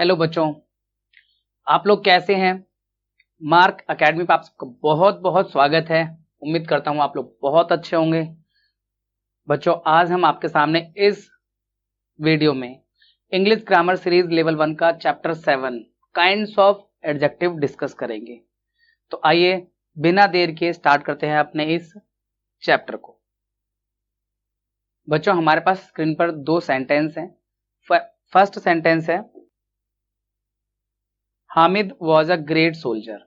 Hello बच्चों, आप लोग कैसे हैं। मार्क एकेडमी पे आप सबका बहुत बहुत स्वागत है। उम्मीद करता हूं आप लोग बहुत अच्छे होंगे। बच्चों, आज हम आपके सामने इस वीडियो में इंग्लिश ग्रामर सीरीज लेवल 1 का chapter 7 kinds of adjective discuss करेंगे। तो आइए बिना देर के स्टार्ट करते हैं अपने इस चैप्टर को। बच्चों, हमारे पास स्क्रीन पर दो सेंटेंस हैं। फर्स्ट सेंटेंस है, Hamid was a great soldier.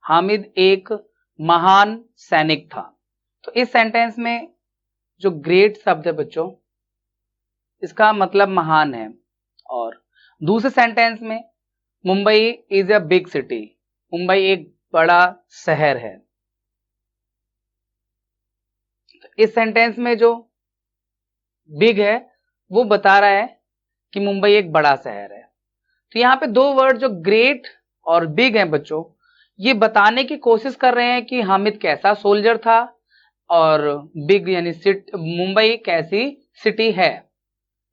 Hamid एक महान सैनिक था। तो इस सेंटेंस में जो ग्रेट शब्द है बच्चों, इसका मतलब महान है। और दूसरे सेंटेंस में, Mumbai is a big city. Mumbai एक बड़ा शहर है। तो इस सेंटेंस में जो बिग है वो बता रहा है कि मुंबई एक बड़ा शहर है। तो यहाँ पे दो वर्ड जो ग्रेट और बिग हैं बच्चों, ये बताने की कोशिश कर रहे हैं कि हामिद कैसा सोल्जर था और बिग यानी मुंबई कैसी सिटी है।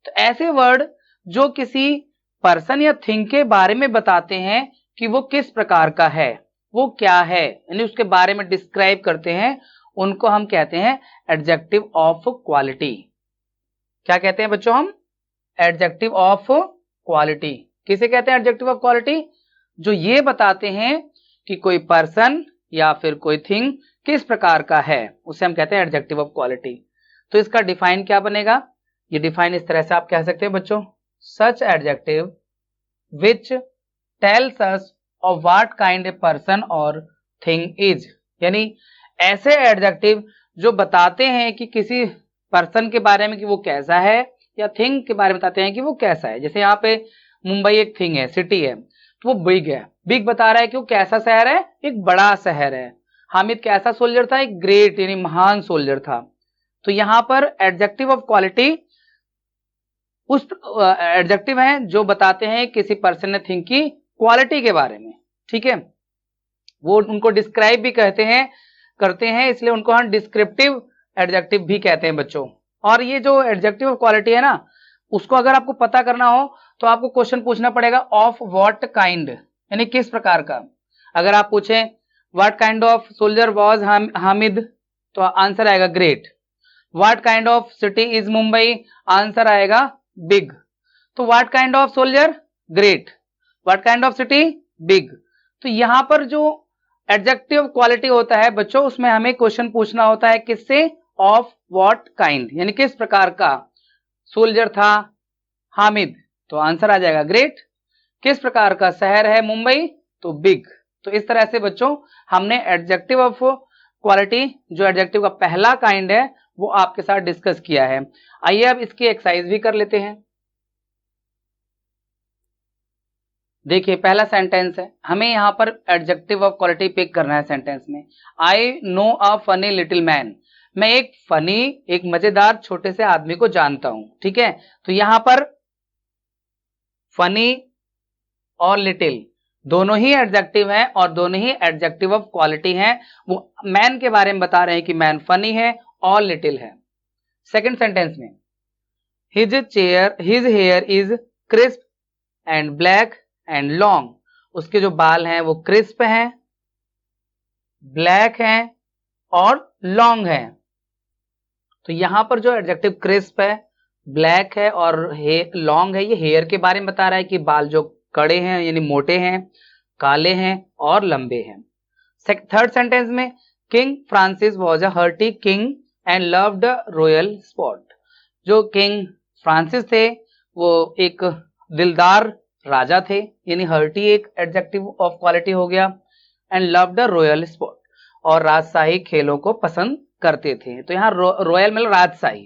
तो ऐसे वर्ड जो किसी पर्सन या थिंग के बारे में बताते हैं कि वो किस प्रकार का है, वो क्या है, यानी उसके बारे में डिस्क्राइब करते हैं, उनको हम कहते हैं एडजेक्टिव ऑफ क्वालिटी। क्या कहते हैं बच्चों हम? Adjective of quality. किसे कहते हैं एडजेक्टिव ऑफ क्वालिटी? जो ये बताते हैं कि कोई पर्सन या फिर कोई थिंग किस प्रकार का है, उसे हम कहते हैं एडजेक्टिव ऑफ क्वालिटी। तो इसका डिफाइन क्या बनेगा? ये डिफाइन इस तरह से आप कह सकते हैं बच्चों, such adjective which tells us of what kind a person और थिंग इज। यानी ऐसे एडजेक्टिव जो बताते हैं कि किसी पर्सन के बारे में कि वो कैसा है, या थिंग के बारे में बताते हैं कि वो कैसा है। जैसे यहाँ पे मुंबई एक थिंग है, सिटी है, तो वो बिग है। बिग बता रहा है कि वो कैसा शहर है, एक बड़ा शहर है। हामिद कैसा सोल्जर था? एक ग्रेट यानी महान सोल्जर था। तो यहाँ पर एडजेक्टिव ऑफ क्वालिटी उस एडजेक्टिव हैं जो बताते हैं किसी पर्सन या थिंग की क्वालिटी के बारे में। ठीक है, वो उनको डिस्क्राइब भी करते हैं, इसलिए उनको हम डिस्क्रिप्टिव एडजेक्टिव भी कहते हैं बच्चों। और ये जो एडजेक्टिव ऑफ क्वालिटी है ना, उसको अगर आपको पता करना हो तो आपको क्वेश्चन पूछना पड़ेगा ऑफ व्हाट काइंड, यानी किस प्रकार का। अगर आप पूछें what kind of soldier was Hamid, तो आंसर आएगा great. What kind of city is Mumbai, answer आएगा बिग। तो what kind of soldier? Great. What kind of city? Big. तो यहां पर जो एडजेक्टिव क्वालिटी होता है बच्चों, उसमें हमें क्वेश्चन पूछना होता है किससे? ऑफ व्हाट काइंड, यानी किस प्रकार का सोल्जर था हामिद, तो आंसर आ जाएगा ग्रेट। किस प्रकार का शहर है मुंबई, तो बिग। तो इस तरह से बच्चों हमने एडजेक्टिव ऑफ क्वालिटी, जो एडजेक्टिव का पहला काइंड है, वो आपके साथ डिस्कस किया है। आइए अब इसकी एक्सरसाइज भी कर लेते हैं। देखिए पहला सेंटेंस है, हमें यहाँ पर एडजेक्टिव ऑफ क्वालिटी पिक करना है सेंटेंस में। I know a funny little man. मैं एक फनी, एक मजेदार छोटे से आदमी को जानता हूं। ठीक है, तो यहां पर फनी और लिटिल दोनों ही एडजेक्टिव हैं और दोनों ही एडजेक्टिव ऑफ क्वालिटी हैं। वो मैन के बारे में बता रहे हैं कि मैन फनी है और लिटिल है। सेकंड सेंटेंस में, his here is crisp and black and long. उसके जो बाल हैं वो क्रिस्प हैं, ब्लैक हैं और लॉन्ग हैं। तो यहां पर जो एडजेक्टिव क्रिस्प है, ब्लैक है और लॉन्ग है, ये हेयर के बारे में बता रहा है कि बाल जो कड़े हैं यानी मोटे हैं, काले हैं और लंबे हैं। थर्ड सेंटेंस में, king Francis was a hearty king and loved royal spot. जो किंग फ्रांसिस थे वो एक दिलदार राजा थे, यानी हर्टी एक एडजेक्टिव ऑफ क्वालिटी हो गया। एंड लव्ड रॉयल स्पॉट, और राजशाही खेलों को पसंद करते थे। तो यहाँ रॉयल मतलब राजशाही,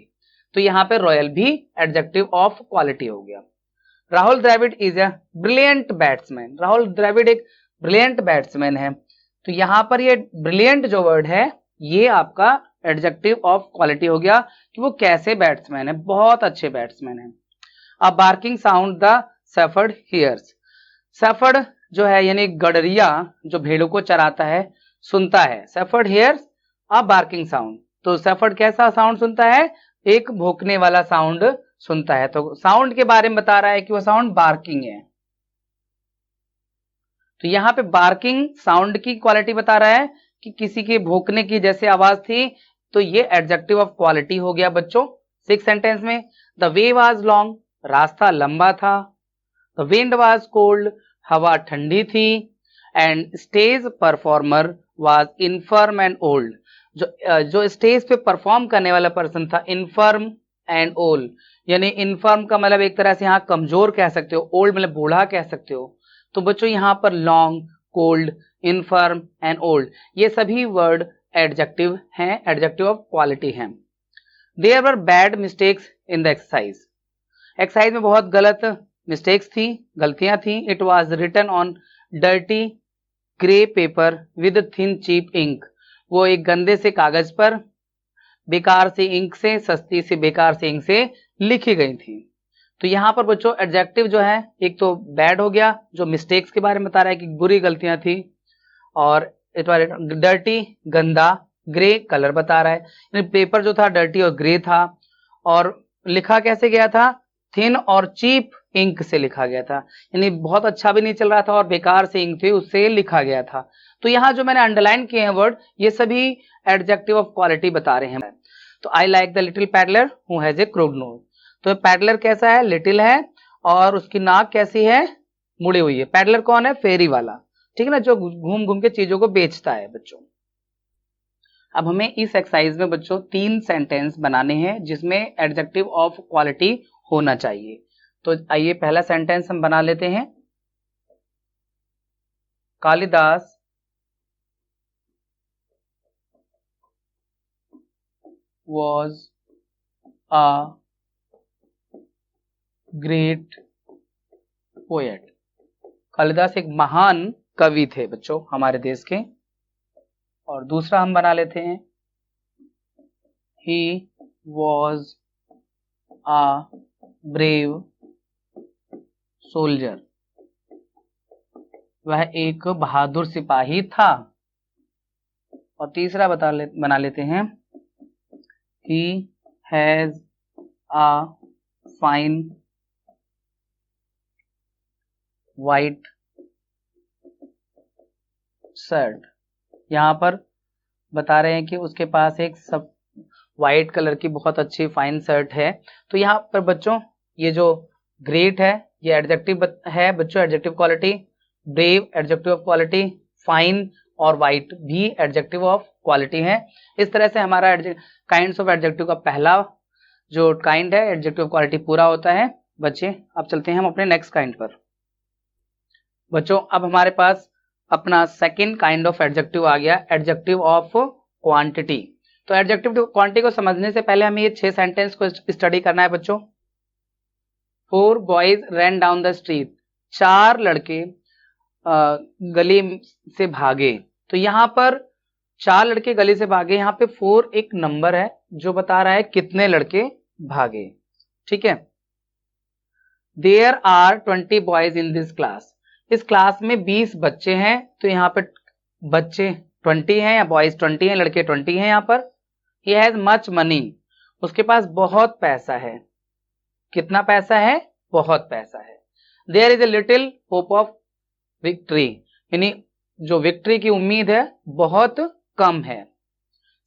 तो यहाँ पे रॉयल भी एडजेक्टिव ऑफ क्वालिटी हो गया। Rahul Dravid is a brilliant batsman. Rahul Dravid एक ब्रिलियंट बैट्समैन है। तो यहाँ पर ये ब्रिलियंट जो वर्ड है, ये आपका एडजेक्टिव ऑफ क्वालिटी हो गया कि वो कैसे बैट्समैन है, बहुत अच्छे बैट्समैन है। A barking sound the shepherd hears. Shepherd जो है यानी गडरिया जो भेड़ों को चराता है, सुनता है। शेफर्ड हियर्स अ बार्किंग साउंड। तो शेफर्ड कैसा साउंड सुनता है? एक भौंकने वाला साउंड सुनता है। तो साउंड के बारे में बता रहा है कि वो साउंड बार्किंग है। तो यहाँ पे बार्किंग साउंड की क्वालिटी बता रहा है कि किसी के भौंकने की जैसे आवाज थी, तो ये एडजेक्टिव ऑफ क्वालिटी हो गया बच्चों 6 सेंटेंस में। द वे वाज लॉन्ग, रास्ता लंबा था। द विंड वाज कोल्ड, हवा ठंडी थी। And stage performer was inform and old, जो स्टेज पे परफॉर्म करने वाला पर्सन था इनफर्म एंड ओल्ड, यानी इनफर्म का मतलब एक तरह से यहाँ कमजोर कह सकते हो, ओल्ड मतलब बूढ़ा कह सकते हो। तो बच्चों यहाँ पर long, cold, infirm and old ये सभी वर्ड एडजेक्टिव हैं, एडजेक्टिव ऑफ क्वालिटी हैं। There were bad mistakes in the exercise, exercise में बहुत गलत मिस्टेक्स थी, गलतियां थी। It was written on dirty grey paper with thin cheap ink, वो एक गंदे से कागज पर बेकार से इंक से, सस्ती से बेकार से इंक से लिखी गई थी। तो यहाँ पर बच्चों एडजेक्टिव जो है एक तो बैड हो गया, जो मिस्टेक्स के बारे में बता रहा है कि बुरी गलतियां थी, और इट वाज डर्टी गंदा, ग्रे कलर बता रहा है, पेपर जो था डर्टी और ग्रे था, और लिखा कैसे गया था, थिन और चीप इंक से लिखा गया था, यानी बहुत अच्छा भी नहीं चल रहा था और बेकार से इंक थी उससे लिखा गया था। तो यहाँ जो मैंने अंडरलाइन किए हैं वर्ड, ये सभी एडजेक्टिव ऑफ क्वालिटी बता रहे हैं। तो I like the little pedlar who has a crude nose, तो पैडलर कैसा है, लिटिल है, और उसकी नाक कैसी है, मुड़ी हुई है। पैडलर कौन है, फेरी वाला, ठीक है ना, जो घूम घूम के चीजों को बेचता है बच्चों। अब हमें इस एक्सरसाइज में बच्चों 3 सेंटेंस बनाने हैं जिसमें एडजेक्टिव ऑफ क्वालिटी होना चाहिए। तो आइए पहला सेंटेंस हम बना लेते हैं। Kalidas was a great poet, Kalidas एक महान कवि थे बच्चों हमारे देश के। और दूसरा हम बना लेते हैं, he was a brave soldier, वह एक बहादुर सिपाही था। और तीसरा बना लेते हैं, he has a fine white shirt, यहाँ पर बता रहे हैं कि उसके पास एक सब व्हाइट कलर की बहुत अच्छी फाइन शर्ट है। तो यहाँ पर बच्चों ये जो ग्रेट है ये एडजेक्टिव है बच्चों, adjective quality, brave adjective of quality, fine और व्हाइट भी एडजेक्टिव ऑफ क्वालिटी है। इस तरह से हमारा काइंड्स ऑफ एडजेक्टिव का पहला जो काइंड है एडजेक्टिव क्वालिटी पूरा होता है बच्चे। अब चलते हैं हम अपने नेक्स्ट काइंड पर बच्चों। अब हमारे पास अपना सेकंड काइंड ऑफ एडजेक्टिव आ गया, एडजेक्टिव ऑफ क्वांटिटी। तो एडजेक्टिव क्वांटिटी को समझने से पहले हमें ये 6 सेंटेंस को स्टडी करना है बच्चों। 4 boys rain down the street, 4 लड़के गली से भागे। तो यहाँ पर 4 लड़के गली से भागे, यहाँ पे 4 एक नंबर है जो बता रहा है कितने लड़के भागे, ठीक है। There are 20 boys in this class, इस क्लास में 20 बच्चे हैं। तो यहाँ पे बच्चे 20 हैं या बॉयज 20 हैं, लड़के 20 हैं यहाँ पर। ही हैज मच मनी, उसके पास बहुत पैसा है। कितना पैसा है, बहुत पैसा है। There is a little hope of victory, यानी जो विक्ट्री की उम्मीद है बहुत कम है।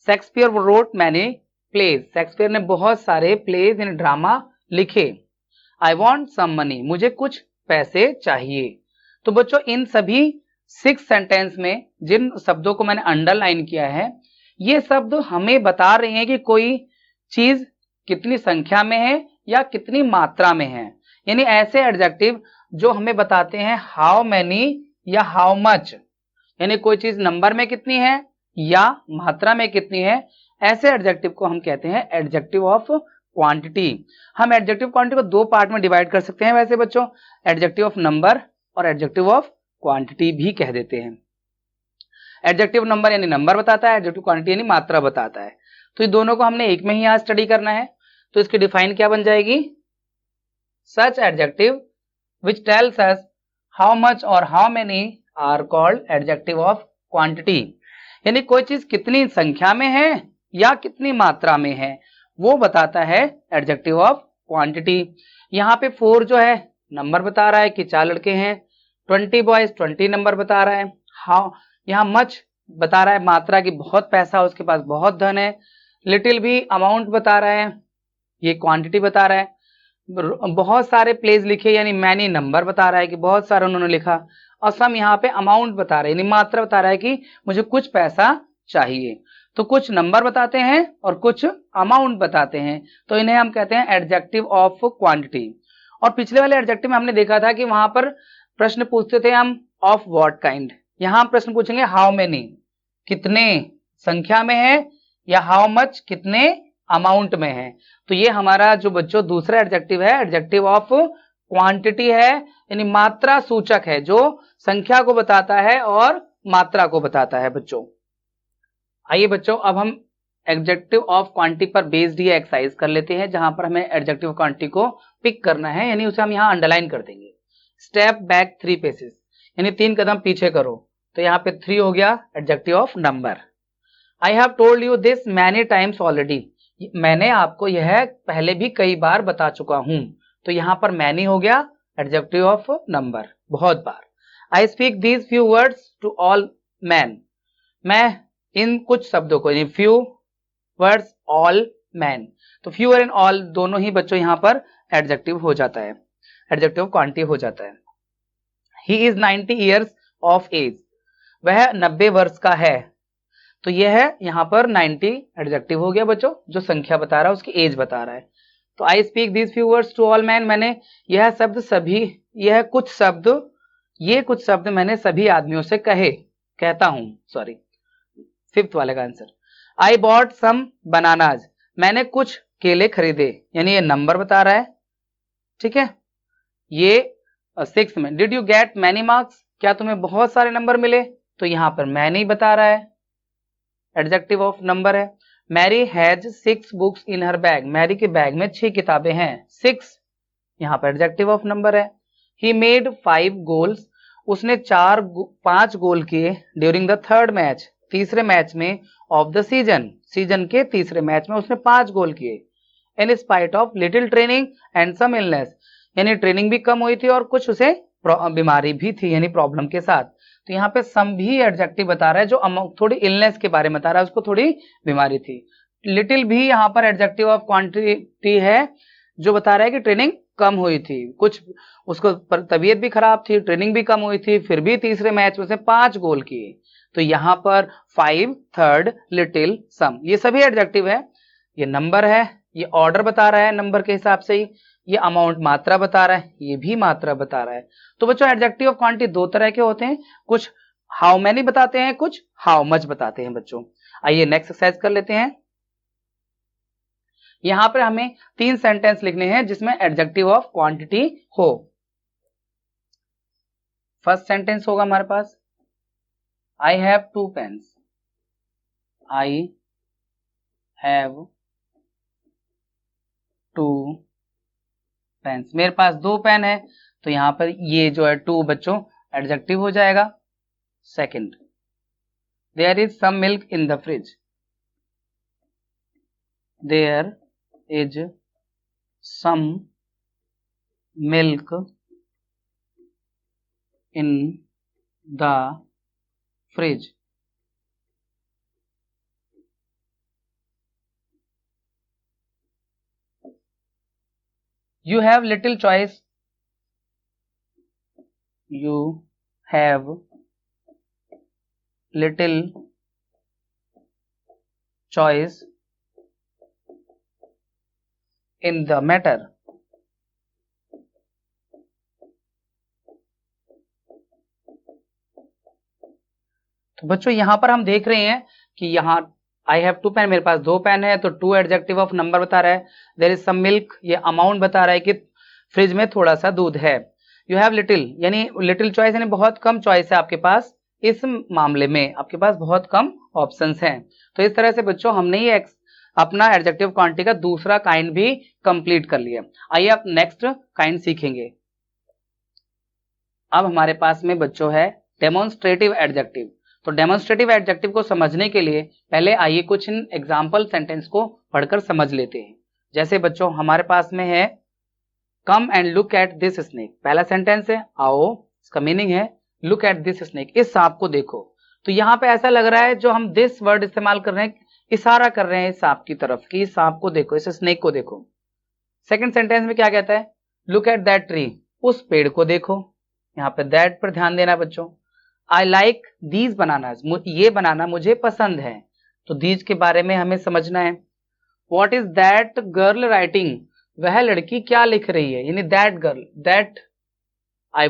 Shakespeare wrote many plays, Shakespeare ने बहुत सारे प्लेज यानी ड्रामा लिखे। आई वॉन्ट सम मनी, मुझे कुछ पैसे चाहिए। तो बच्चों इन सभी 6 सेंटेंस में जिन शब्दों को मैंने अंडरलाइन किया है, ये शब्द हमें बता रहे हैं कि कोई चीज कितनी संख्या में है या कितनी मात्रा में है। यानी ऐसे एडजेक्टिव जो हमें बताते हैं हाउ मैनी या हाउ मच, यानी कोई चीज नंबर में कितनी है या मात्रा में कितनी है, ऐसे एडजेक्टिव को हम कहते हैं एडजेक्टिव ऑफ क्वांटिटी। हम एडजेक्टिव क्वांटिटी को 2 पार्ट में डिवाइड कर सकते हैं वैसे बच्चों, एडजेक्टिव ऑफ नंबर और एडजेक्टिव ऑफ क्वांटिटी भी कह देते हैं। एडजेक्टिव नंबर यानी नंबर बताता है, एडजेक्टिव क्वांटिटी यानी मात्रा बताता है। तो ये दोनों को हमने एक में ही आज स्टडी करना है। तो इसकी डिफाइन क्या बन जाएगी, such adjective which tells us how much और how many are called adjective of quantity, यानी कोई चीज कितनी संख्या में है या कितनी मात्रा में है वो बताता है एडजेक्टिव ऑफ क्वांटिटी। यहाँ पे 4 जो है नंबर बता रहा है कि 4 लड़के हैं, 20 बॉयज 20 नंबर बता रहा है। हाउ यहाँ मच बता रहा है मात्रा की, बहुत पैसा उसके पास, बहुत धन है। लिटिल भी अमाउंट बता रहा है, ये क्वांटिटी बता रहा है। बहुत सारे प्लेस लिखे यानी मैनी नंबर बता रहा है कि बहुत सारे उन्होंने लिखा। और सम यहाँ पे अमाउंट बता रहा है यानी मात्रा बता रहा है कि मुझे कुछ पैसा चाहिए। तो कुछ नंबर बताते हैं और कुछ अमाउंट बताते हैं, तो इन्हें हम कहते हैं एडजेक्टिव ऑफ क्वांटिटी। और पिछले वाले एडजेक्टिव में हमने देखा था कि वहां पर प्रश्न पूछते थे हम ऑफ व्हाट काइंड। यहां प्रश्न पूछेंगे हाउ मेनी, कितने संख्या में है, या हाउ मच, कितने अमाउंट में है। तो ये हमारा जो बच्चों दूसरा एडजेक्टिव है, एडजेक्टिव ऑफ क्वांटिटी है, यानी मात्रा सूचक है, जो संख्या को बताता है और मात्रा को बताता है बच्चों। आइए बच्चों अब हम एडजेक्टिव ऑफ क्वांटिटी पर बेस्ड ये एक्सरसाइज कर लेते हैं, जहां पर हमें एडजेक्टिव ऑफ क्वांटिटी को पिक करना है, यानी उसे हम यहाँ अंडरलाइन कर देंगे। स्टेप बैक 3 पेसेस, यानी 3 कदम पीछे करो। तो यहाँ पे 3 हो गया adjective of number. I have told you this many times already, मैंने आपको यह पहले भी कई बार बता चुका हूं। तो यहाँ पर मैनी हो गया एडजेक्टिव ऑफ नंबर, बहुत बार। I speak these few words to all man, मैं इन कुछ शब्दों को, यानी फ्यू वर्ड्स ऑल मैन, तो फ्यू एंड ऑल दोनों ही बच्चों यहाँ पर एडजेक्टिव हो जाता है, एडजेक्टिव ऑफ क्वांटिटी हो जाता है। He is 90 years of age, वह 90 वर्ष का है। तो यह है यहाँ पर 90 एडजेक्टिव हो गया बच्चों, जो संख्या बता रहा है उसकी एज बता रहा है। तो I speak these few words to all man, मैंने यह शब्द सभी, यह कुछ शब्द, ये कुछ शब्द मैंने सभी आदमियों से कहता हूं। सॉरी, 5th वाले का answer. I bought some bananas, मैंने कुछ केले खरीदे, यानी ये नंबर बता रहा है, ठीक है। ये 6 में। Did you get many marks, क्या तुम्हें बहुत सारे नंबर मिले, तो यहाँ पर मैनी बता रहा है, एडजेक्टिव ऑफ नंबर है। Mary has 6 books in her bag, Mary के बैग में 6 किताबें हैं, 6 यहाँ पर एडजेक्टिव ऑफ नंबर है। ही मेड 5 गोल्स, उसने 5 गोल किए ड्यूरिंग द 3rd मैच, तीसरे मैच में, ऑफ द सीजन, सीजन के तीसरे मैच में उसने 5 गोल किए। In spite of little training and some illness, यानी ट्रेनिंग भी कम हुई थी और कुछ उसे बीमारी भी थी, यानी प्रॉब्लम के साथ। तो यहाँ पे सम भी एडजेक्टिव बता रहा है, जो थोड़ी इलनेस के बारे में बता रहा है, उसको थोड़ी बीमारी थी। लिटिल भी यहाँ पर एडजेक्टिव ऑफ क्वांटिटी है, जो बता रहा है कि ट्रेनिंग कम हुई थी, कुछ उसको तबीयत भी खराब थी, ट्रेनिंग भी कम हुई थी, फिर भी तीसरे मैच में उसने 5 गोल किए। तो यहाँ पर 5, 3rd, लिटिल, सम, ये सभी एडजेक्टिव है। ये नंबर है, ये ऑर्डर बता रहा है नंबर के हिसाब से ही। ये अमाउंट मात्रा बता रहा है, ये भी मात्रा बता रहा है। तो बच्चों एडजेक्टिव ऑफ क्वांटिटी 2 तरह के होते हैं, कुछ हाउ मैनी बताते हैं, कुछ हाउ मच बताते हैं बच्चों। आइए नेक्स्ट एक्सरसाइज कर लेते हैं। यहां पर हमें 3 सेंटेंस लिखने हैं जिसमें एडजेक्टिव ऑफ क्वांटिटी हो। फर्स्ट सेंटेंस होगा हमारे पास, I have 2 pens, I have 2 pens, मेरे पास 2 पेन है। तो यहां पर ये जो है 2 बच्चों एडजेक्टिव हो जाएगा। Second, there is some milk in the fridge, there is some milk in the fridge. You have little choice, you have little choice in the matter। तो बच्चों यहां पर हम देख रहे हैं कि यहाँ आई हैव 2 पेन, मेरे पास 2 पेन है, तो 2 एडजेक्टिव ऑफ नंबर बता रहा है। देयर इज सम मिल्क, ये अमाउंट बता रहा है कि फ्रिज में थोड़ा सा दूध है। यू हैव लिटिल, यानी लिटिल चॉइस, यानी बहुत कम चॉइस है आपके पास, इस मामले में आपके पास बहुत कम ऑप्शंस हैं। तो इस तरह से बच्चों हमने ये अपना एडजेक्टिव क्वांटिटी का दूसरा काइंड भी कंप्लीट कर लिया। आइए आप नेक्स्ट काइंड सीखेंगे। अब हमारे पास में बच्चों है डेमोन्स्ट्रेटिव एडजेक्टिव। तो डेमोन्स्ट्रेटिव एडजेक्टिव को समझने के लिए पहले आइए कुछ इन एग्जाम्पल सेंटेंस को पढ़कर समझ लेते हैं। जैसे बच्चों हमारे पास में है come and look at this snake, पहला सेंटेंस है आओ इसका मीनिंग है लुक एट दिस स्नेक, इस सांप को देखो। तो यहाँ पे ऐसा लग रहा है जो हम दिस वर्ड इस्तेमाल कर रहे हैं, इशारा कर रहे हैं इस सांप की तरफ कि इस सांप को देखो, इस स्नेक को देखो। सेकंड सेंटेंस में क्या कहता है, लुक एट दैट ट्री, उस पेड़ को देखो। यहाँ पे दैट पर ध्यान देना बच्चों। आई लाइक दीज बनानास, ये बनाना मुझे पसंद है, तो दीज के बारे में हमें समझना है। What is that girl writing, वह लड़की क्या लिख रही है, यानी that girl, that I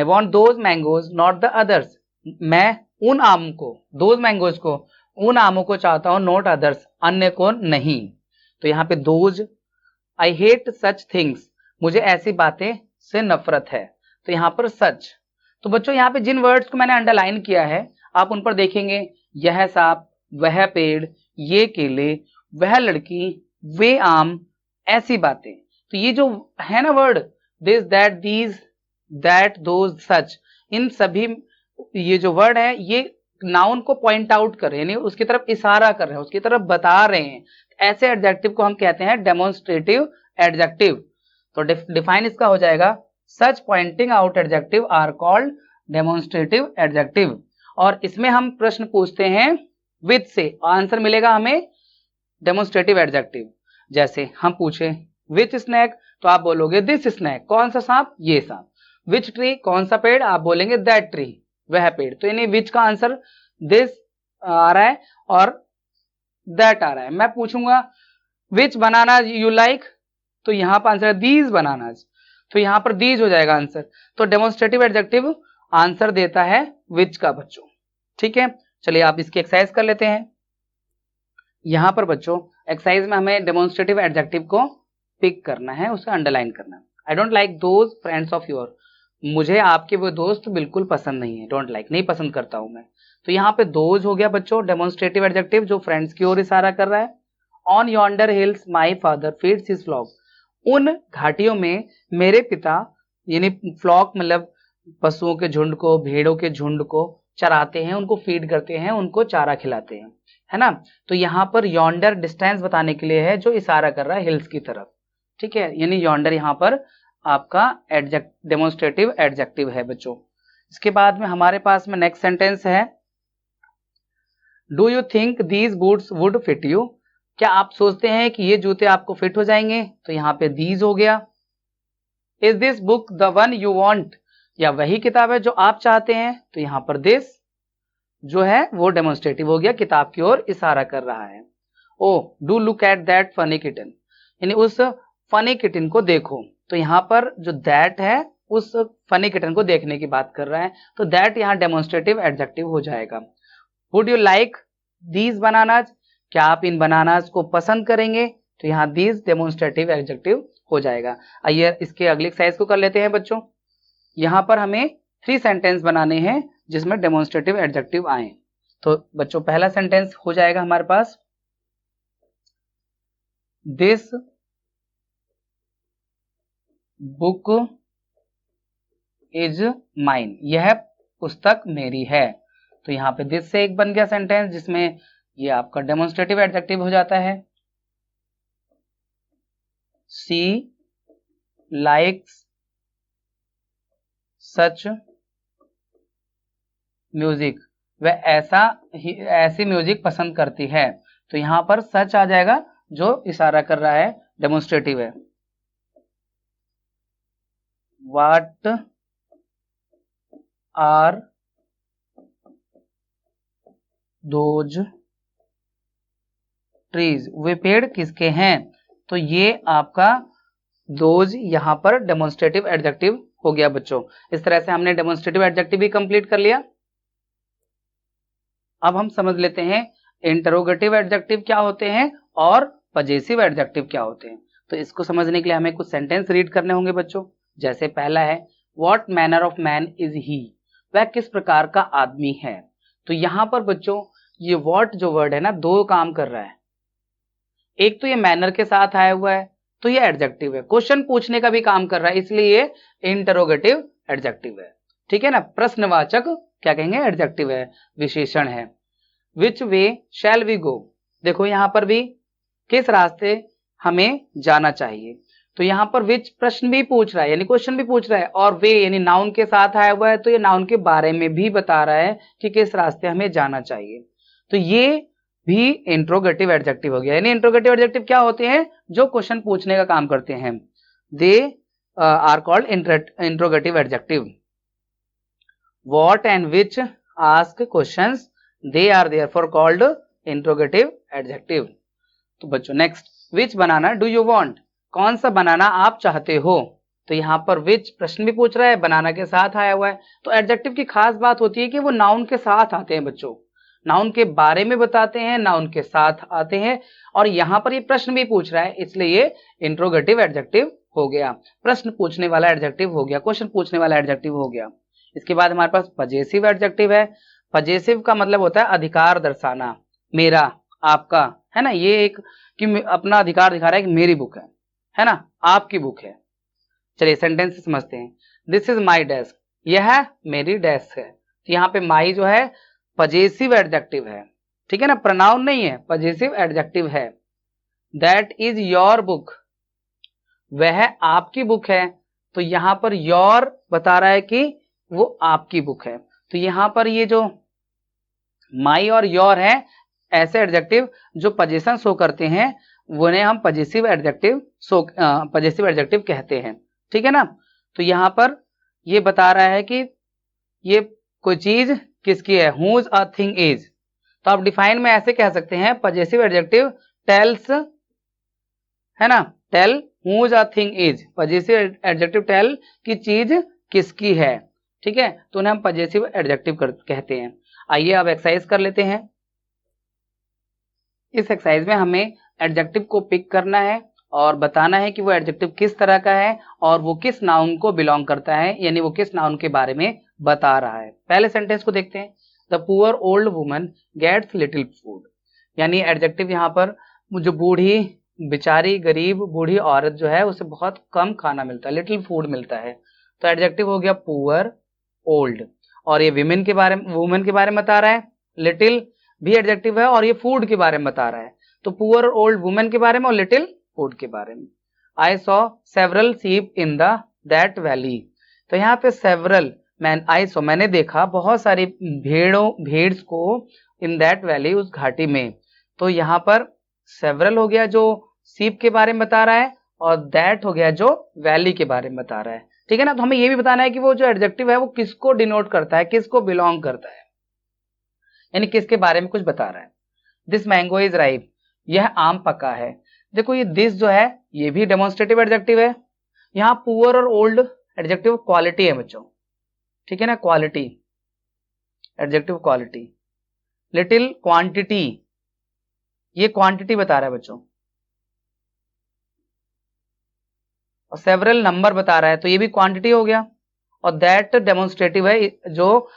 want those mangoes not the others, मैं उन आमों को, दोज मैंगोज को, उन आमों को चाहता हूं, नॉट अदर्स, अन्य को नहीं। तो यहाँ पे those, I hate such things, मुझे ऐसी बातें से नफरत है, तो यहाँ पर सच। तो बच्चों यहाँ पे जिन वर्ड्स को मैंने अंडरलाइन किया है आप उन पर देखेंगे, यह सांप, वह पेड़, ये केले, वह लड़की, वे आम, ऐसी बातें। तो ये जो है ना word this, that, these, that, those, such, इन सभी ये जो वर्ड है ये नाउन को पॉइंट आउट कर रहे हैं, यानी उसकी तरफ इशारा कर रहे हैं, उसकी तरफ बता रहे हैं। ऐसे एडजेक्टिव को हम कहते हैं डेमोन्स्ट्रेटिव एडजेक्टिव। तो डिफाइन इसका हो जाएगा, such pointing out adjective are called demonstrative adjective. और इसमें हम प्रश्न पूछते हैं विद से, आंसर मिलेगा हमें डेमोन्स्ट्रेटिव एडजेक्टिव। जैसे हम पूछे विच स्नैक, तो आप बोलोगे दिस स्नैक, कौन सा सांप, ये सांप। विच ट्री, कौन सा पेड़, आप बोलेंगे दैट ट्री, वह पेड़। तो यानी विच का आंसर दिस आ रहा है और दैट आ रहा है। मैं पूछूंगा विच बनाना यू लाइक, तो यहाँ पर आंसर है दीज बनानाज, तो यहाँ पर दीज हो जाएगा आंसर। तो डेमोन्स्ट्रेटिव एडजेक्टिव आंसर देता है विच का बच्चों। ठीक है, चलिए आप इसकी एक्सरसाइज कर लेते हैं। यहाँ पर बच्चों एक्सरसाइज में हमें डेमोन्स्ट्रेटिव एडजेक्टिव को पिक करना है, उसका अंडरलाइन करना है। I don't like those friends of your, मुझे आपके वो दोस्त बिल्कुल पसंद नहीं है, डोंट लाइक नहीं पसंद करता हूं मैं। तो यहाँ पे दोज हो गया बच्चों डेमोन्स्ट्रेटिव एडजेक्टिव जो फ्रेंड्स की ओर इशारा कर रहा है। On yonder hills my father feeds his flock, उन घाटियों में मेरे पिता, यानी फ्लॉक मतलब पशुओं के झुंड को, भेड़ों के झुंड को चराते हैं, उनको फीड करते हैं, उनको चारा खिलाते हैं, है ना। तो यहाँ पर यॉन्डर डिस्टेंस बताने के लिए है जो इशारा कर रहा है हिल्स की तरफ। ठीक है, यानी यॉन्डर यहाँ पर आपका डेमोन्स्ट्रेटिव एडजेक्टिव है बच्चों। इसके बाद में हमारे पास में नेक्स्ट सेंटेंस है, do you think these boots would fit you, क्या आप सोचते हैं कि ये जूते आपको फिट हो जाएंगे, तो यहाँ पे दीज हो गया। Is this book the one you want, या वही किताब है जो आप चाहते हैं, तो यहाँ पर दिस जो है वो डेमोन्स्ट्रेटिव हो गया, किताब की ओर इशारा कर रहा है। Oh do look at that funny kitten, यानी उस फनी किटन को देखो, तो यहाँ पर जो दैट है उस फनी किटन को देखने की बात कर रहा है, तो दैट यहाँ डेमोन्स्ट्रेटिव एडजेक्टिव हो जाएगा। Would you like these bananas, क्या आप इन बनानाज को पसंद करेंगे, तो यहाँ दीज डेमोन्स्ट्रेटिव एडजेक्टिव हो जाएगा। आइए इसके अगले एक्सरसाइज को कर लेते हैं बच्चों। यहाँ पर हमें 3 सेंटेंस बनाने हैं जिसमें डेमोन्स्ट्रेटिव एडजेक्टिव आए। तो बच्चों पहला सेंटेंस हो जाएगा हमारे पास, दिस बुक इज माइन, यह पुस्तक मेरी है। तो यहाँ पे दिस से एक बन गया सेंटेंस जिसमें ये आपका डेमोन्स्ट्रेटिव एडजेक्टिव हो जाता है। शी लाइक्स सच म्यूजिक, वह ऐसी म्यूजिक पसंद करती है, तो यहाँ पर सच आ जाएगा जो इशारा कर रहा है डेमोन्स्ट्रेटिव है। What are those trees, वे पेड़ किसके हैं, तो ये आपका दोज यहाँ पर डेमोन्स्ट्रेटिव एडजेक्टिव हो गया बच्चों। इस तरह से हमने डेमोन्स्ट्रेटिव एडजेक्टिव भी कंप्लीट कर लिया। अब हम समझ लेते हैं इंटरोगेटिव एडजेक्टिव क्या होते हैं और पजेसिव एडजेक्टिव क्या होते हैं। तो इसको समझने के लिए हमें कुछ सेंटेंस रीड करने होंगे बच्चों। जैसे पहला है what manner of man is he, वह किस प्रकार का आदमी है। तो यहां पर बच्चों ये व्हाट जो वर्ड है ना 2 काम कर रहा है। एक तो ये मैनर के साथ आया हुआ है तो ये एडजेक्टिव है, क्वेश्चन पूछने का भी काम कर रहा है, इसलिए ये इंटरोगेटिव एडजेक्टिव है। ठीक है ना, प्रश्नवाचक क्या कहेंगे एडजेक्टिव है, विशेषण है। विच वे शैल वी गो, देखो यहां पर भी किस रास्ते हमें जाना चाहिए, तो यहाँ पर विच प्रश्न भी पूछ रहा है, यानी क्वेश्चन भी पूछ रहा है, और वे यानी नाउन के साथ आया हुआ है, तो ये नाउन के बारे में भी बता रहा है कि किस रास्ते हमें जाना चाहिए। तो ये भी इंट्रोगेटिव एडजेक्टिव हो गया। यानी इंट्रोगेटिव एडजेक्टिव क्या होते हैं? जो क्वेश्चन पूछने का काम करते हैं, they are called interrogative adjective. What and which ask questions, they are therefore called interrogative adjective. तो बच्चों next, which banana do you want, कौन सा बनाना आप चाहते हो। तो यहाँ पर विच प्रश्न भी पूछ रहा है, बनाना के साथ आया हुआ है। तो एडजेक्टिव की खास बात होती है कि वो नाउन के साथ आते हैं बच्चों, नाउन के बारे में बताते हैं, नाउन के साथ आते हैं, और यहाँ पर ये प्रश्न भी पूछ रहा है, इसलिए ये इंट्रोगेटिव एडजेक्टिव हो गया, प्रश्न पूछने वाला एडजेक्टिव हो गया, क्वेश्चन पूछने वाला एडजेक्टिव हो गया। इसके बाद हमारे पास पजेसिव एडजेक्टिव है। पजेसिव का मतलब होता है अधिकार दर्शाना, मेरा, आपका, है ना, ये एक कि अपना अधिकार दिखा रहा है कि मेरी बुक है ना, आपकी बुक है। चलिए सेंटेंस समझते हैं। दिस इज माई डेस्क, यह मेरी डेस्क है। तो यहाँ पे माई जो है पजेसिव एडजेक्टिव है, ठीक है ना, प्रोनाउन नहीं है, पजेसिव एडजेक्टिव है। दैट इज योर बुक, वह आपकी बुक है। तो यहाँ पर योर बता रहा है कि वो आपकी बुक है। तो यहाँ पर ये जो माई और योर है, ऐसे एडजेक्टिव जो पोजीशन शो करते हैं, उन्हें हम पजेसिव एडजेक्टिव कहते हैं, ठीक है ना। तो यहाँ पर ये बता रहा है कि ये कोई चीज किसकी है, हुज अ थिंग इज। तो आप डिफाइन में ऐसे कह सकते हैं, पजेसिव एडजेक्टिव टेल्स, है ना, tell whose a thing is. Possessive adjective tell कि चीज किसकी है, ठीक है, तो उन्हें हम पजेसिव एडजेक्टिव कहते हैं। आइए अब एक्सरसाइज कर लेते हैं। इस एक्सरसाइज में हमें एडजेक्टिव को पिक करना है और बताना है कि वो एडजेक्टिव किस तरह का है और वो किस नाउन को बिलोंग करता है, यानी वो किस नाउन के बारे में बता रहा है। पहले सेंटेंस को देखते हैं। The poor old woman gets little food, यानी एडजेक्टिव यहाँ पर जो बूढ़ी, बेचारी, गरीब बूढ़ी औरत जो है उसे बहुत कम खाना मिलता है, लिटिल फूड मिलता है। तो एडजेक्टिव हो गया पुअर, ओल्ड, और ये वुमेन के बारे में बता रहा है। लिटिल भी एडजेक्टिव है और ये फूड के बारे में बता रहा है। तो पुअर और ओल्ड वुमेन के बारे में और लिटिल फूड के बारे में। I saw several sheep in the that valley, तो यहाँ पे सेवरल, मैंने देखा बहुत सारी भेड़्स को इन दैट वैली, उस घाटी में। तो यहाँ पर सेवरल हो गया जो शीप के बारे में बता रहा है, और दैट हो गया जो वैली के बारे में बता रहा है, ठीक है ना। तो हमें ये भी बताना है कि वो जो एडजेक्टिव है वो किसको डिनोट करता है, किसको बिलोंग करता है, यानी किसके बारे में कुछ बता रहा है। दिस मैंगो इज राइप, यह आम पका है। देखो ये दिस जो है ये भी डेमोन्स्ट्रेटिव एडजेक्टिव है। यहाँ पुअर और ओल्ड एडजेक्टिव क्वालिटी है बच्चों, ठीक है ना, quality, adjective quality. Little quantity, ये क्वांटिटी बता रहा है बच्चों, और सेवरल नंबर बता रहा है, तो ये भी क्वांटिटी हो गया। और दैट डेमोन्स्ट्रेटिव है, जो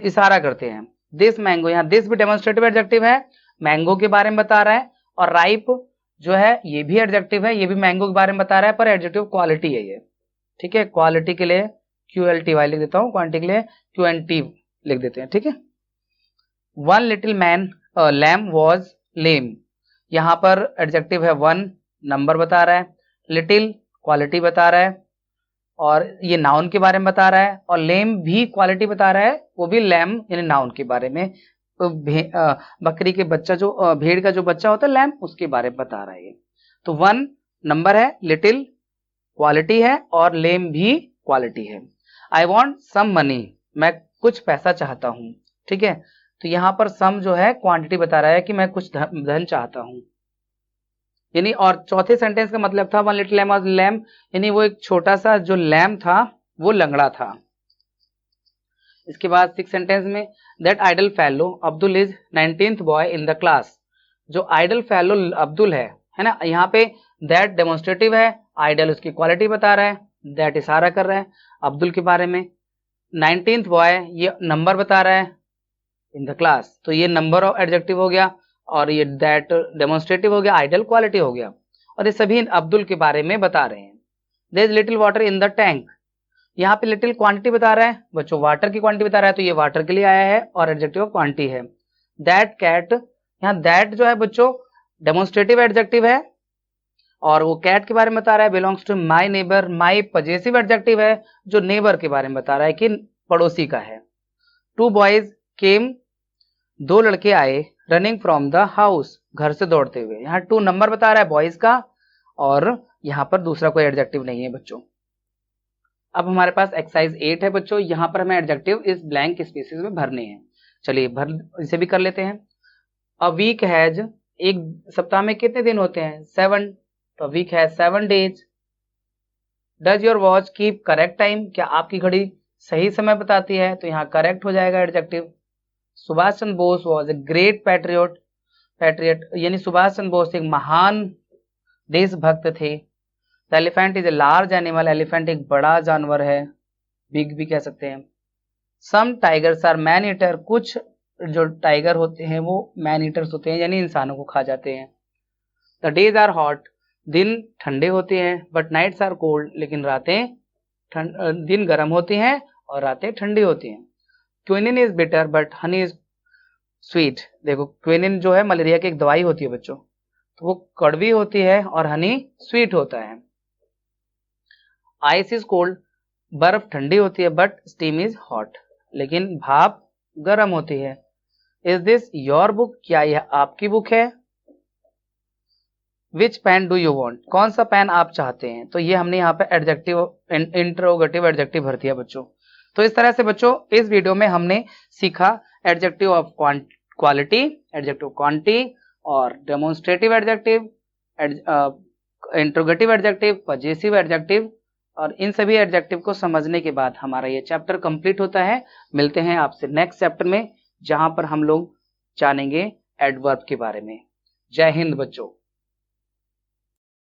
इशारा करते हैं। दिस मैंगो, यहाँ दिस भी डेमोन्स्ट्रेटिव एडजेक्टिव है, मैंगो के बारे में बता रहा है। और राइप जो है ये भी एडजेक्टिव है, ये भी मैंगो के बारे में बता रहा है, पर एडजेक्टिव क्वालिटी है ये, ठीक है। क्वालिटी के लिए QLTY लिख देता हूँ, क्वांटिटी के लिए QNT लिख देते हैं, ठीक है। One little man lamb was lame, यहाँ पर एडजेक्टिव है वन, नंबर बता रहा है, लिटिल क्वालिटी बता रहा है, और ये नाउन के बारे में बता रहा है, और लेम भी क्वालिटी बता रहा है, वो भी लैम यानी नाउन के बारे में। तो बकरी के बच्चा जो भेड़ का जो बच्चा होता है लैम, उसके बारे में बता रहा है ये। तो वन नंबर है, लिटिल क्वालिटी है, और लेम भी क्वालिटी है। आई वॉन्ट सम मनी, मैं कुछ पैसा चाहता हूँ, ठीक है। तो यहाँ पर सम जो है क्वांटिटी बता रहा है कि मैं कुछ धन चाहता हूँ, यानी। और चौथे सेंटेंस का मतलब था one little lamb was lame, यानी वो एक छोटा सा जो लैम था वो लंगड़ा था। इसके बाद सिक्स सेंटेंस में, that idle fellow Abdul is 19th boy in the class, जो आइडल फेलो अब्दुल है ना, यहाँ पे दैट डेमोन्स्ट्रेटिव है, आइडल उसकी क्वालिटी बता रहा है, दैट इशारा कर रहा है अब्दुल के बारे में। 19th बॉय ये नंबर बता रहा है इन द क्लास, तो ये नंबर ऑफ एडजेक्टिव हो गया, और ये दैट डेमोन्स्ट्रेटिव हो गया, आइडल क्वालिटी हो गया, और ये सभी अब्दुल के बारे में बता रहे हैं। There is little water in the tank, यहाँ पे लिटिल क्वांटिटी बता रहा है बच्चों, वाटर की क्वांटिटी बता रहा है, तो ये वाटर के लिए आया है और एडजेक्टिव क्वांटिटी है। दैट कैट, यहाँ दैट जो है बच्चों डेमोन्स्ट्रेटिव एडजेक्टिव है, और वो कैट के बारे में बता रहा है, belongs to my neighbour. My possessive adjective है जो नेबर के बारे में बता रहा है कि पड़ोसी का है। 2 बॉयज केम, 2 लड़के आए, रनिंग फ्रॉम द हाउस, घर से दौड़ते हुए। यहाँ 2 नंबर बता रहा है बॉयज का और यहाँ पर दूसरा कोई एडजेक्टिव नहीं है बच्चों। अब हमारे पास एक्सरसाइज 8 है बच्चों, यहाँ पर हमें एडजेक्टिव इस ब्लैंक स्पेसेस में भरने हैं। चलिए इसे भी कर लेते हैं। अ वीक हैज, एक सप्ताह में कितने दिन होते हैं? 7, तो week has 7 days. Does your watch keep correct time, क्या आपकी घड़ी सही समय बताती है? तो यहाँ करेक्ट हो जाएगा adjective. Subhash Chandra Bose was a great patriot, यानी सुभाष चंद्र बोस एक महान देशभक्त थे। The elephant is a large animal, elephant एक बड़ा जानवर है, बिग भी कह सकते हैं। सम टाइगर्स आर मैन ईटर, कुछ जो टाइगर होते हैं वो मैन ईटर्स होते हैं यानी इंसानों को खा जाते हैं। द डेज आर हॉट, दिन ठंडे होते हैं, बट नाइट्स आर कोल्ड, लेकिन रातें दिन गर्म होती हैं और रातें ठंडी होती हैं। Quinine is bitter but honey is sweet, देखो क्विनिन जो है मलेरिया की एक दवाई होती है बच्चों, तो वो कड़वी होती है और हनी स्वीट होता है। आइस इज कोल्ड, बर्फ ठंडी होती है, बट स्टीम इज हॉट, लेकिन भाप गर्म होती है। इज दिस योर बुक, क्या यह आपकी बुक है? विच पेन डू यू वॉन्ट, कौन सा पेन आप चाहते हैं? तो ये हमने यहाँ पे एडजेक्टिव इंट्रोगेटिव एडजेक्टिव भर दिया बच्चों। तो इस तरह से बच्चों इस वीडियो में हमने सीखा adjective of quality, adjective quantity और demonstrative adjective, interrogative adjective, possessive adjective, और इन सभी एडजेक्टिव को समझने के बाद हमारा ये चैप्टर कंप्लीट होता है। मिलते हैं आपसे नेक्स्ट चैप्टर में जहां पर हम लोग जानेंगे एडवर्ब के बारे में। जय हिंद बच्चों।